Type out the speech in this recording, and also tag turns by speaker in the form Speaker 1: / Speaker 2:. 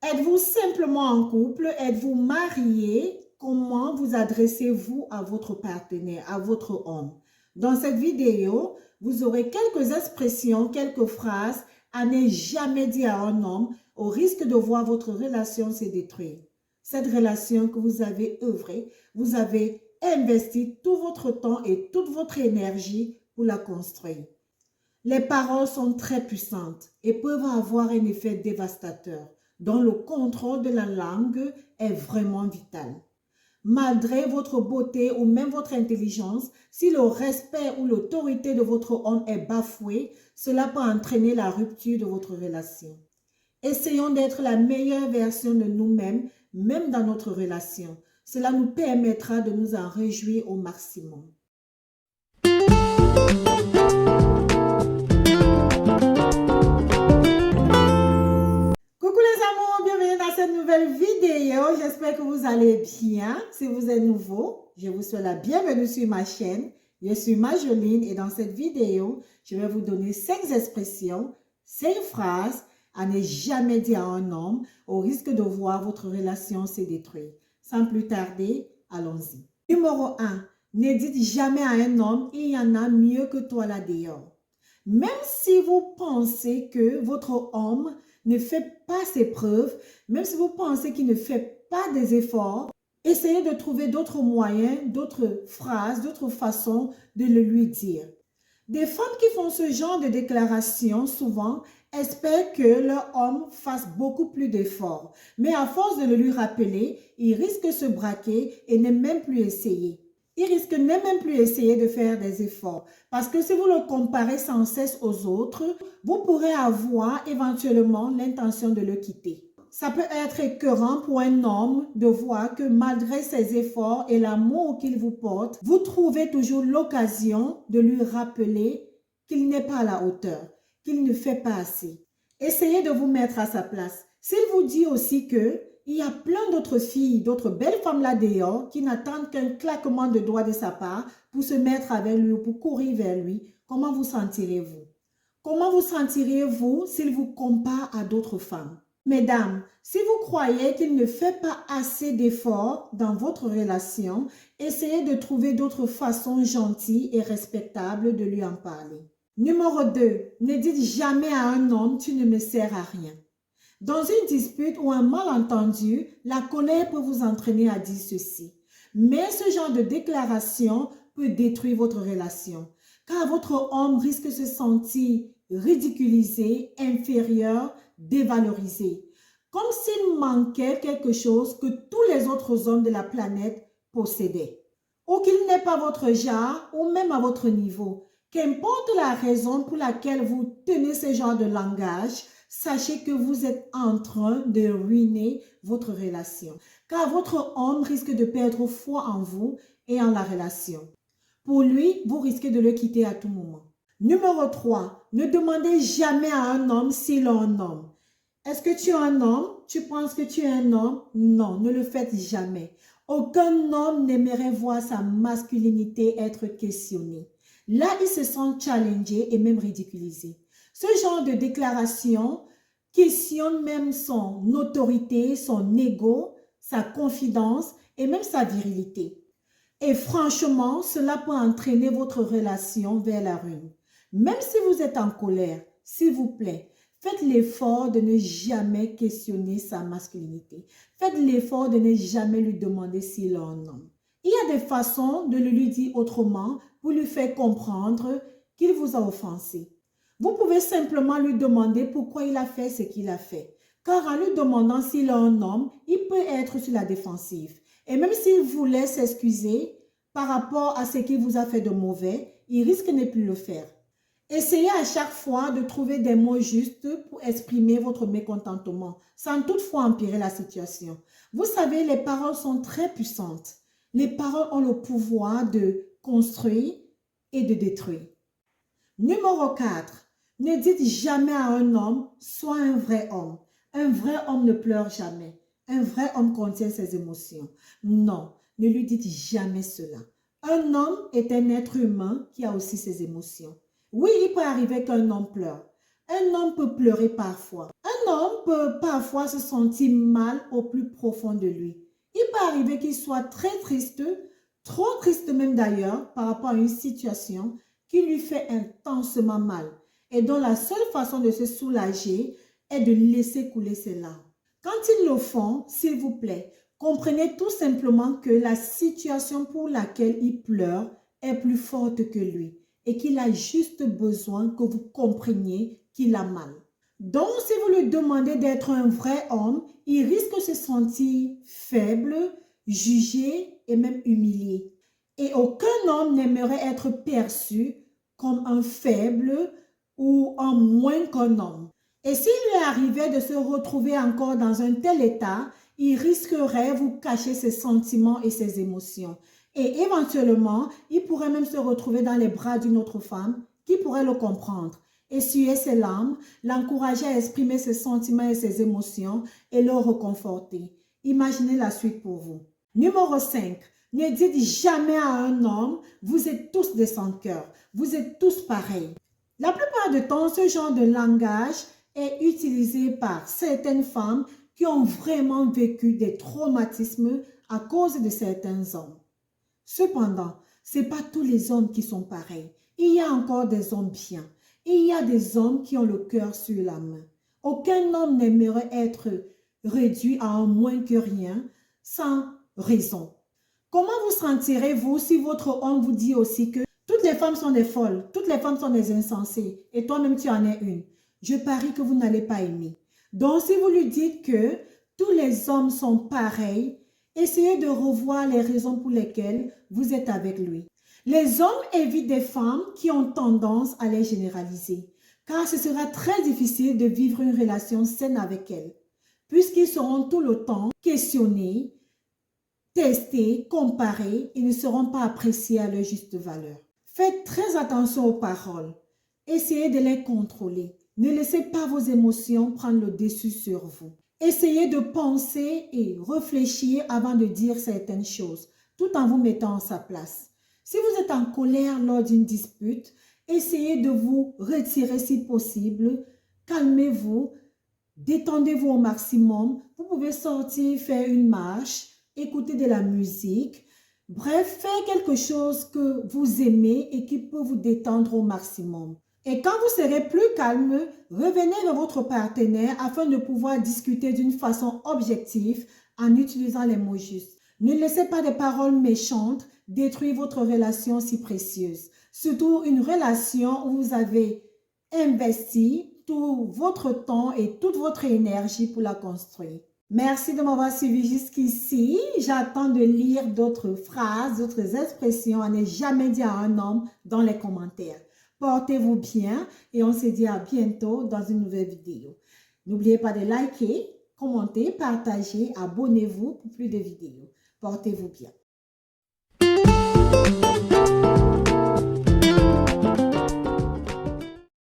Speaker 1: Êtes-vous simplement en couple? Êtes-vous marié? Comment vous adressez-vous à votre partenaire, à votre homme? Dans cette vidéo, vous aurez quelques expressions, quelques phrases à ne jamais dire à un homme au risque de voir votre relation se détruire. Cette relation que vous avez œuvré, vous avez investi tout votre temps et toute votre énergie pour la construire. Les paroles sont très puissantes et peuvent avoir un effet dévastateur, dont le contrôle de la langue est vraiment vital. Malgré votre beauté ou même votre intelligence, si le respect ou l'autorité de votre homme est bafoué, cela peut entraîner la rupture de votre relation. Essayons d'être la meilleure version de nous-mêmes, même dans notre relation. Cela nous permettra de nous en réjouir au maximum. Coucou les amours, bienvenue dans cette nouvelle vidéo. J'espère que vous allez bien. Si vous êtes nouveau, je vous souhaite la bienvenue sur ma chaîne. Je suis Marjoline et dans cette vidéo, je vais vous donner 5 expressions, 5 phrases à ne jamais dire à un homme au risque de voir votre relation se détruire. Sans plus tarder, allons-y. Numéro 1. Ne dites jamais à un homme « il y en a mieux que toi là dehors ». Même si vous pensez que votre homme ne fait pas ses preuves, même si vous pensez qu'il ne fait pas des efforts, essayez de trouver d'autres moyens, d'autres phrases, d'autres façons de le lui dire. Des femmes qui font ce genre de déclaration, souvent, espèrent que leur homme fasse beaucoup plus d'efforts. Mais à force de le lui rappeler, il risque de se braquer et ne même plus essayer. Il risque de même plus essayer de faire des efforts. Parce que si vous le comparez sans cesse aux autres, vous pourrez avoir éventuellement l'intention de le quitter. Ça peut être écœurant pour un homme de voir que malgré ses efforts et l'amour qu'il vous porte, vous trouvez toujours l'occasion de lui rappeler qu'il n'est pas à la hauteur, qu'il ne fait pas assez. Essayez de vous mettre à sa place. S'il vous dit aussi que il y a plein d'autres filles, d'autres belles femmes là dehors qui n'attendent qu'un claquement de doigts de sa part pour se mettre avec lui ou pour courir vers lui, comment vous sentirez-vous? Comment vous sentirez-vous s'il vous compare à d'autres femmes? Mesdames, si vous croyez qu'il ne fait pas assez d'efforts dans votre relation, essayez de trouver d'autres façons gentilles et respectables de lui en parler. Numéro 2. Ne dites jamais à un homme « tu ne me sers à rien ». Dans une dispute ou un malentendu, la colère peut vous entraîner à dire ceci. Mais ce genre de déclaration peut détruire votre relation, car votre homme risque de se sentir ridiculisé, inférieur, dévalorisé, comme s'il manquait quelque chose que tous les autres hommes de la planète possédaient, ou qu'il n'est pas votre genre ou même à votre niveau. Qu'importe la raison pour laquelle vous tenez ce genre de langage, sachez que vous êtes en train de ruiner votre relation, car votre homme risque de perdre foi en vous et en la relation. Pour lui, vous risquez de le quitter à tout moment. Numéro 3, ne demandez jamais à un homme s'il est un homme. Est-ce que tu es un homme? Tu penses que tu es un homme? Non, ne le faites jamais. Aucun homme n'aimerait voir sa masculinité être questionnée. Là, il se sent challengé et même ridiculisé. Ce genre de déclaration questionne même son autorité, son ego, sa confidence et même sa virilité. Et franchement, cela peut entraîner votre relation vers la ruine. Même si vous êtes en colère, s'il vous plaît, faites l'effort de ne jamais questionner sa masculinité. Faites l'effort de ne jamais lui demander s'il est un homme. Il y a des façons de le lui dire autrement pour lui faire comprendre qu'il vous a offensé. Vous pouvez simplement lui demander pourquoi il a fait ce qu'il a fait. Car en lui demandant s'il est un homme, il peut être sur la défensive. Et même s'il voulait s'excuser par rapport à ce qu'il vous a fait de mauvais, il risque de ne plus le faire. Essayez à chaque fois de trouver des mots justes pour exprimer votre mécontentement, sans toutefois empirer la situation. Vous savez, les paroles sont très puissantes. Les paroles ont le pouvoir de construire et de détruire. Numéro 4. Ne dites jamais à un homme « sois un vrai homme ». Un vrai homme ne pleure jamais. Un vrai homme contient ses émotions. Non, ne lui dites jamais cela. Un homme est un être humain qui a aussi ses émotions. Oui, il peut arriver qu'un homme pleure. Un homme peut pleurer parfois. Un homme peut parfois se sentir mal au plus profond de lui. Il peut arriver qu'il soit très triste, trop triste même d'ailleurs, par rapport à une situation qui lui fait intensement mal et dont la seule façon de se soulager est de laisser couler ses larmes. Quand ils le font, s'il vous plaît, comprenez tout simplement que la situation pour laquelle il pleure est plus forte que lui et qu'il a juste besoin que vous compreniez qu'il a mal. Donc, si vous lui demandez d'être un vrai homme, il risque de se sentir faible, jugé et même humilié. Et aucun homme n'aimerait être perçu comme un faible ou en moins qu'un homme. Et s'il lui arrivait de se retrouver encore dans un tel état, il risquerait de vous cacher ses sentiments et ses émotions. Et éventuellement, il pourrait même se retrouver dans les bras d'une autre femme qui pourrait le comprendre, essuyer ses larmes, l'encourager à exprimer ses sentiments et ses émotions et le réconforter. Imaginez la suite pour vous. Numéro 5. Ne dites jamais à un homme, vous êtes tous des sans-cœur, vous êtes tous pareils. La plupart du temps, ce genre de langage est utilisé par certaines femmes qui ont vraiment vécu des traumatismes à cause de certains hommes. Cependant, ce n'est pas tous les hommes qui sont pareils. Il y a encore des hommes bien. Il y a des hommes qui ont le cœur sur la main. Aucun homme n'aimerait être réduit à un moins que rien sans raison. Comment vous sentirez-vous si votre homme vous dit aussi que toutes les femmes sont des folles, toutes les femmes sont des insensées et toi-même tu en es une? Je parie que vous n'allez pas aimer. Donc si vous lui dites que tous les hommes sont pareils, essayez de revoir les raisons pour lesquelles vous êtes avec lui. Les hommes évitent des femmes qui ont tendance à les généraliser, car ce sera très difficile de vivre une relation saine avec elles, puisqu'ils seront tout le temps questionnés, testés, comparés et ne seront pas appréciés à leur juste valeur. Faites très attention aux paroles. Essayez de les contrôler. Ne laissez pas vos émotions prendre le dessus sur vous. Essayez de penser et réfléchir avant de dire certaines choses, tout en vous mettant à sa place. Si vous êtes en colère lors d'une dispute, essayez de vous retirer si possible. Calmez-vous, détendez-vous au maximum. Vous pouvez sortir, faire une marche, écouter de la musique. Bref, faire quelque chose que vous aimez et qui peut vous détendre au maximum. Et quand vous serez plus calme, revenez vers votre partenaire afin de pouvoir discuter d'une façon objective en utilisant les mots justes. Ne laissez pas des paroles méchantes détruire votre relation si précieuse. Surtout une relation où vous avez investi tout votre temps et toute votre énergie pour la construire. Merci de m'avoir suivi jusqu'ici. J'attends de lire d'autres phrases, d'autres expressions à ne jamais dire à un homme dans les commentaires. Portez-vous bien et on se dit à bientôt dans une nouvelle vidéo. N'oubliez pas de liker, commenter, partager, abonnez-vous pour plus de vidéos. Portez-vous bien.